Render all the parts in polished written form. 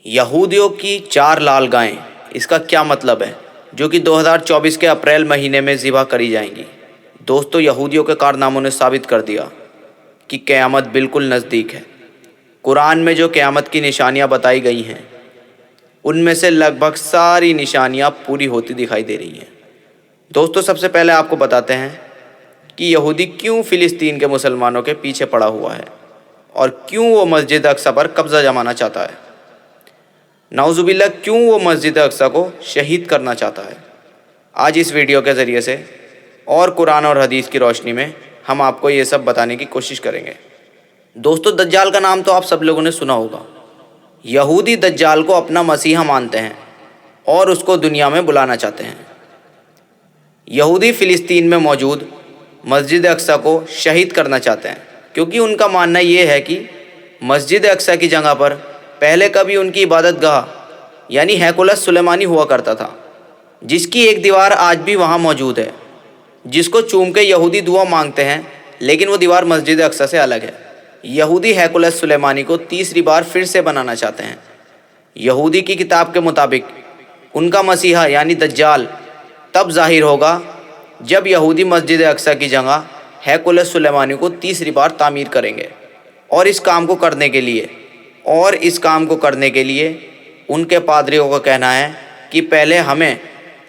یہودیوں کی 4 لال گائیں، اس کا کیا مطلب ہے جو کہ 2024 کے اپریل مہینے میں ذبح کری جائیں گی؟ دوستو، یہودیوں کے کارناموں نے ثابت کر دیا کہ قیامت بالکل نزدیک ہے۔ قرآن میں جو قیامت کی نشانیاں بتائی گئی ہیں ان میں سے لگ بھگ ساری نشانیاں پوری ہوتی دکھائی دے رہی ہیں۔ دوستو، سب سے پہلے آپ کو بتاتے ہیں کہ یہودی کیوں فلسطین کے مسلمانوں کے پیچھے پڑا ہوا ہے اور کیوں وہ مسجد اقصی پر قبضہ جمانا چاہتا ہے۔ نعوذ باللہ، کیوں وہ مسجد اقصی کو شہید کرنا چاہتا ہے۔ آج اس ویڈیو کے ذریعے سے اور قرآن اور حدیث کی روشنی میں ہم آپ کو یہ سب بتانے کی کوشش کریں گے۔ دوستو، دجال کا نام تو آپ سب لوگوں نے سنا ہوگا۔ یہودی دجال کو اپنا مسیحا مانتے ہیں اور اس کو دنیا میں بلانا چاہتے ہیں۔ یہودی فلسطین میں موجود مسجد اقصی کو شہید کرنا چاہتے ہیں کیونکہ ان کا ماننا یہ ہے کہ مسجد اقصی کی جگہ پر پہلے کبھی ان کی عبادت گاہ یعنی ہیکل السلیمانی ہوا کرتا تھا، جس کی ایک دیوار آج بھی وہاں موجود ہے، جس کو چوم کے یہودی دعا مانگتے ہیں، لیکن وہ دیوار مسجد اقصی سے الگ ہے۔ یہودی ہیکل السلیمانی کو تیسری بار پھر سے بنانا چاہتے ہیں۔ یہودی کی کتاب کے مطابق ان کا مسیحا یعنی دجال تب ظاہر ہوگا جب یہودی مسجد اقصی کی جگہ ہیکل السلیمانی کو تیسری بار تعمیر کریں گے، اور اس کام کو کرنے کے لیے ان کے پادریوں کا کہنا ہے کہ پہلے ہمیں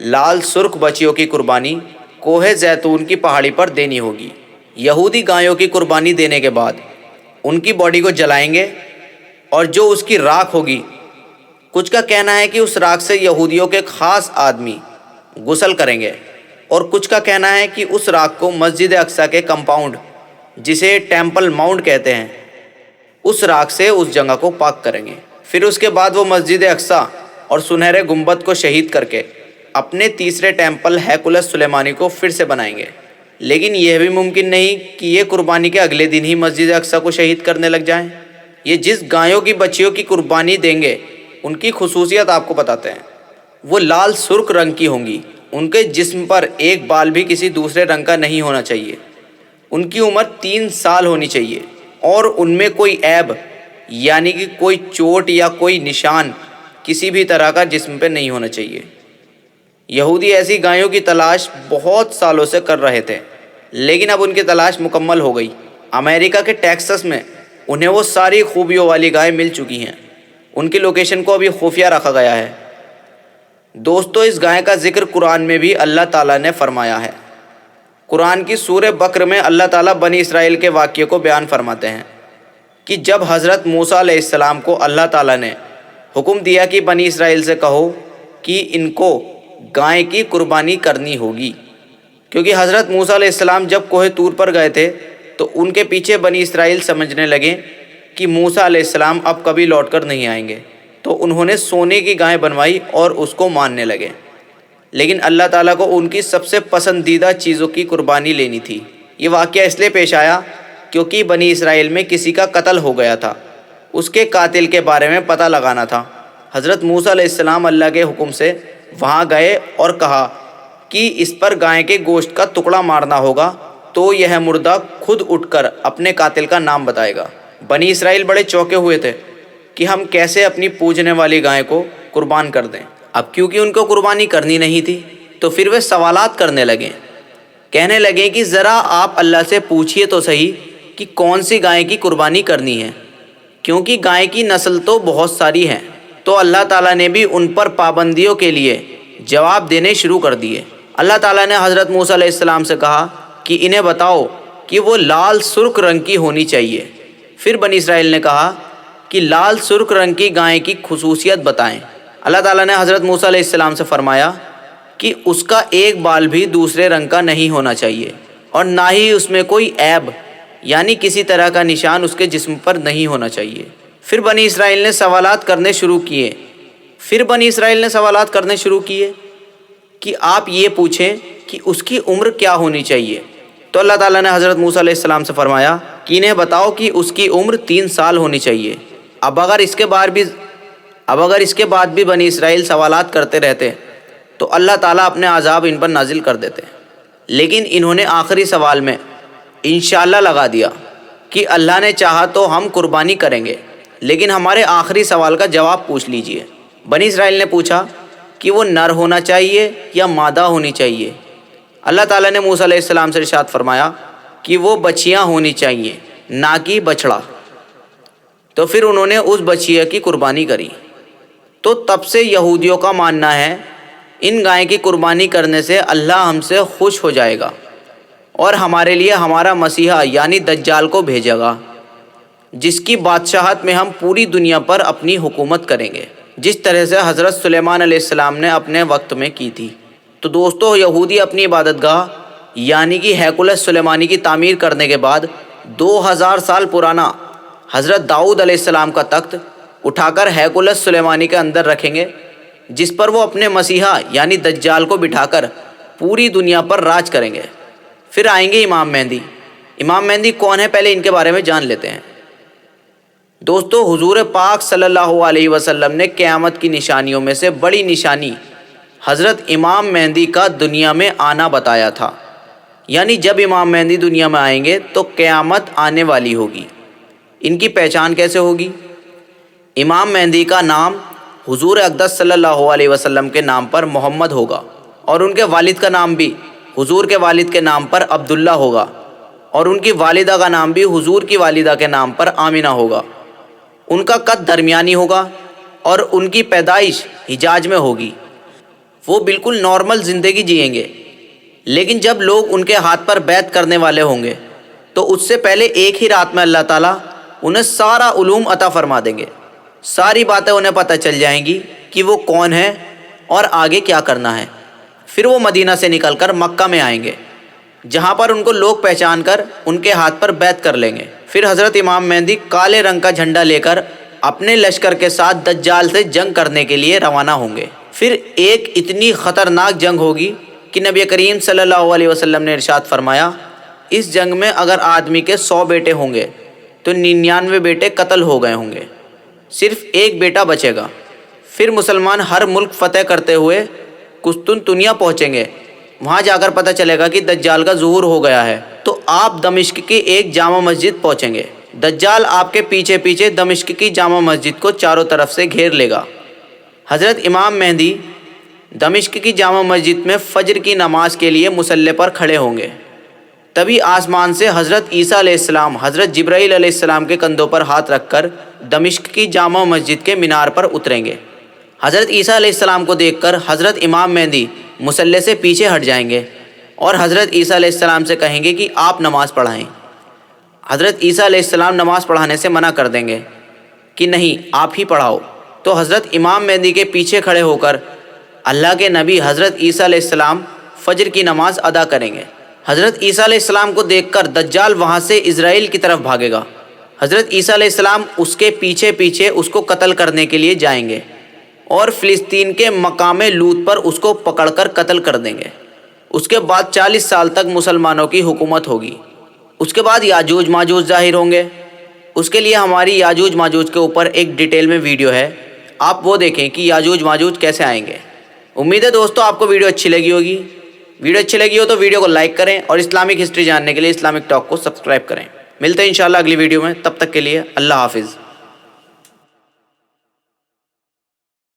لال سرخ بچیوں کی قربانی کوہ زیتون کی پہاڑی پر دینی ہوگی۔ یہودی گایوں کی قربانی دینے کے بعد ان کی باڈی کو جلائیں گے اور جو اس کی راکھ ہوگی، کچھ کا کہنا ہے کہ اس راکھ سے یہودیوں کے خاص آدمی غسل کریں گے، اور کچھ کا کہنا ہے کہ اس راکھ کو مسجد اقصی کے کمپاؤنڈ جسے ٹیمپل ماؤنٹ کہتے ہیں، اس راکھ سے اس جگہ کو پاک کریں گے۔ پھر اس کے بعد وہ مسجد اقصی اور سنہرے گنبد کو شہید کر کے اپنے تیسرے ٹیمپل ہیکل السلیمانی کو پھر سے بنائیں گے۔ لیکن یہ بھی ممکن نہیں کہ یہ قربانی کے اگلے دن ہی مسجد اقصی کو شہید کرنے لگ جائیں۔ یہ جس گایوں کی بچیوں کی قربانی دیں گے ان کی خصوصیت آپ کو بتاتے ہیں۔ وہ لال سرخ رنگ کی ہوں گی، ان کے جسم پر ایک بال بھی کسی دوسرے رنگ کا نہیں ہونا چاہیے، ان کی عمر 3 سال ہونی چاہیے، اور ان میں کوئی عیب یعنی کہ کوئی چوٹ یا کوئی نشان کسی بھی طرح کا جسم پہ نہیں ہونا چاہیے۔ یہودی ایسی گایوں کی تلاش بہت سالوں سے کر رہے تھے، لیکن اب ان کی تلاش مکمل ہو گئی۔ امریکہ کے ٹیکساس میں انہیں وہ ساری خوبیوں والی گائے مل چکی ہیں۔ ان کی لوکیشن کو ابھی خفیہ رکھا گیا ہے۔ دوستو، اس گائے کا ذکر قرآن میں بھی اللہ تعالیٰ نے فرمایا ہے۔ قرآن کی سورہ بقرہ میں اللہ تعالیٰ بنی اسرائیل کے واقعے کو بیان فرماتے ہیں کہ جب حضرت موسیٰ علیہ السلام کو اللہ تعالیٰ نے حکم دیا کہ بنی اسرائیل سے کہو کہ ان کو گائے کی قربانی کرنی ہوگی، کیونکہ حضرت موسیٰ علیہ السلام جب کوہ طور پر گئے تھے تو ان کے پیچھے بنی اسرائیل سمجھنے لگے کہ موسیٰ علیہ السلام اب کبھی لوٹ کر نہیں آئیں گے، تو انہوں نے سونے کی گائے بنوائی اور اس کو ماننے لگے۔ لیکن اللہ تعالیٰ کو ان کی سب سے پسندیدہ چیزوں کی قربانی لینی تھی۔ یہ واقعہ اس لیے پیش آیا کیونکہ بنی اسرائیل میں کسی کا قتل ہو گیا تھا، اس کے قاتل کے بارے میں پتہ لگانا تھا۔ حضرت موسیٰ علیہ السلام اللہ کے حکم سے وہاں گئے اور کہا کہ اس پر گائے کے گوشت کا ٹکڑا مارنا ہوگا تو یہ مردہ خود اٹھ کر اپنے قاتل کا نام بتائے گا۔ بنی اسرائیل بڑے چونکے ہوئے تھے کہ ہم کیسے اپنی پوجنے والی گائے کو قربان کر دیں۔ اب کیونکہ ان کو قربانی کرنی نہیں تھی تو پھر وہ سوالات کرنے لگے، کہنے لگے کہ ذرا آپ اللہ سے پوچھئے تو صحیح کہ کون سی گائے کی قربانی کرنی ہے، کیونکہ گائے کی نسل تو بہت ساری ہیں۔ تو اللہ تعالیٰ نے بھی ان پر پابندیوں کے لیے جواب دینے شروع کر دیے۔ اللہ تعالیٰ نے حضرت موسیٰ علیہ السلام سے کہا کہ انہیں بتاؤ کہ وہ لال سرخ رنگ کی ہونی چاہیے۔ پھر بنی اسرائیل نے کہا کہ لال سرخ رنگ کی گائے کی خصوصیت بتائیں۔ اللہ تعالیٰ نے حضرت موسیٰ علیہ السلام سے فرمایا کہ اس کا ایک بال بھی دوسرے رنگ کا نہیں ہونا چاہیے، اور نہ ہی اس میں کوئی عیب یعنی کسی طرح کا نشان اس کے جسم پر نہیں ہونا چاہیے۔ پھر بنی اسرائیل نے سوالات کرنے شروع کیے کہ آپ یہ پوچھیں کہ اس کی عمر کیا ہونی چاہیے۔ تو اللہ تعالیٰ نے حضرت موسیٰ علیہ السلام سے فرمایا کہ انہیں بتاؤ کہ اس کی عمر 3 سال ہونی چاہیے۔ اب اگر اس کے بعد بھی بنی اسرائیل سوالات کرتے رہتے تو اللہ تعالیٰ اپنے عذاب ان پر نازل کر دیتے، لیکن انہوں نے آخری سوال میں انشاءاللہ لگا دیا کہ اللہ نے چاہا تو ہم قربانی کریں گے۔ لیکن ہمارے آخری سوال کا جواب پوچھ لیجئے۔ بنی اسرائیل نے پوچھا کہ وہ نر ہونا چاہیے یا مادہ ہونی چاہیے؟ اللہ تعالیٰ نے موسیٰ علیہ السلام سے ارشاد فرمایا کہ وہ بچیاں ہونی چاہیے، نہ کہ بچڑا۔ تو پھر انہوں نے اس بچیا کی قربانی کری۔ تو تب سے یہودیوں کا ماننا ہے ان گائے کی قربانی کرنے سے اللہ ہم سے خوش ہو جائے گا اور ہمارے لیے ہمارا مسیحا یعنی دجال کو بھیجے گا، جس کی بادشاہت میں ہم پوری دنیا پر اپنی حکومت کریں گے، جس طرح سے حضرت سلیمان علیہ السلام نے اپنے وقت میں کی تھی۔ تو دوستو، یہودی اپنی عبادت گاہ یعنی کہ ہیکل سلیمانی کی تعمیر کرنے کے بعد 2000 سال پرانا حضرت داؤد علیہ السلام کا تخت اٹھا کر ہیکل سلیمانی کے اندر رکھیں گے، جس پر وہ اپنے مسیحا یعنی دجال کو بٹھا کر پوری دنیا پر راج کریں گے۔ پھر آئیں گے امام مہدی۔ امام مہدی کون ہے، پہلے ان کے بارے میں جان لیتے ہیں۔ دوستو، حضور پاک صلی اللہ علیہ وسلم نے قیامت کی نشانیوں میں سے بڑی نشانی حضرت امام مہدی کا دنیا میں آنا بتایا تھا، یعنی جب امام مہدی دنیا میں آئیں گے تو قیامت آنے والی ہوگی۔ ان کی پہچان کیسے ہوگی؟ امام مہدی کا نام حضور اقدس صلی اللہ علیہ وسلم کے نام پر محمد ہوگا، اور ان کے والد کا نام بھی حضور کے والد کے نام پر عبداللہ ہوگا، اور ان کی والدہ کا نام بھی حضور کی والدہ کے نام پر آمنہ ہوگا۔ ان کا قد درمیانی ہوگا اور ان کی پیدائش حجاز میں ہوگی۔ وہ بالکل نارمل زندگی جئیں گے، لیکن جب لوگ ان کے ہاتھ پر بیعت کرنے والے ہوں گے تو اس سے پہلے ایک ہی رات میں اللہ تعالیٰ انہیں سارا علوم عطا فرما دیں گے۔ ساری باتیں انہیں پتہ چل جائیں گی کہ وہ کون ہے اور آگے کیا کرنا ہے۔ پھر وہ مدینہ سے نکل کر مکہ میں آئیں گے، جہاں پر ان کو لوگ پہچان کر ان کے ہاتھ پر بیعت کر لیں گے۔ پھر حضرت امام مہدی کالے رنگ کا جھنڈا لے کر اپنے لشکر کے ساتھ دجال سے جنگ کرنے کے لیے روانہ ہوں گے۔ پھر ایک اتنی خطرناک جنگ ہوگی کہ نبی کریم صلی اللہ علیہ وسلم نے ارشاد فرمایا، اس جنگ میں اگر آدمی کے 100 بیٹے ہوں گے تو 99 بیٹے قتل ہو گئے ہوں گے، صرف ایک بیٹا بچے گا۔ پھر مسلمان ہر ملک فتح کرتے ہوئے قسطنطنیہ پہنچیں گے۔ وہاں جا کر پتہ چلے گا کہ دجال کا ظہور ہو گیا ہے، تو آپ دمشق کی ایک جامع مسجد پہنچیں گے۔ دجال آپ کے پیچھے پیچھے دمشق کی جامع مسجد کو چاروں طرف سے گھیر لے گا۔ حضرت امام مہدی دمشق کی جامع مسجد میں فجر کی نماز کے لیے مصلی پر کھڑے ہوں گے۔ تبھی آسمان سے حضرت عیسیٰ علیہ السلام حضرت جبرائیل علیہ السلام کے کندھوں پر ہاتھ رکھ کر دمشق کی جامع مسجد کے مینار پر اتریں گے۔ حضرت عیسیٰ علیہ السلام کو دیکھ کر حضرت امام مہدی مصلی سے پیچھے ہٹ جائیں گے اور حضرت عیسیٰ علیہ السلام سے کہیں گے کہ آپ نماز پڑھائیں۔ حضرت عیسیٰ علیہ السلام نماز پڑھانے سے منع کر دیں گے کہ نہیں، آپ ہی پڑھاؤ۔ تو حضرت امام مہدی کے پیچھے کھڑے ہو کر اللہ کے نبی حضرت عیسیٰ علیہ السلام فجر کی نماز ادا کریں گے۔ حضرت عیسیٰ علیہ السلام کو دیکھ کر دجال وہاں سے اسرائیل کی طرف بھاگے گا۔ حضرت عیسیٰ علیہ السلام اس کے پیچھے پیچھے اس کو قتل کرنے کے لیے جائیں گے اور فلسطین کے مقام لوط پر اس کو پکڑ کر قتل کر دیں گے۔ اس کے بعد 40 سال تک مسلمانوں کی حکومت ہوگی۔ اس کے بعد یاجوج ماجوج ظاہر ہوں گے۔ اس کے لیے ہماری یاجوج ماجوج کے اوپر ایک ڈیٹیل میں ویڈیو ہے، آپ وہ دیکھیں کہ یاجوج ماجوج کیسے آئیں گے۔ امید ہے دوستو آپ کو ویڈیو اچھی لگی ہوگی۔ ویڈیو اچھی لگی ہو تو ویڈیو کو لائک کریں اور اسلامک ہسٹری جاننے کے لیے اسلامک ٹاک کو سبسکرائب کریں۔ ملتے ہیں انشاءاللہ اگلی ویڈیو میں، تب تک کے لیے اللہ حافظ۔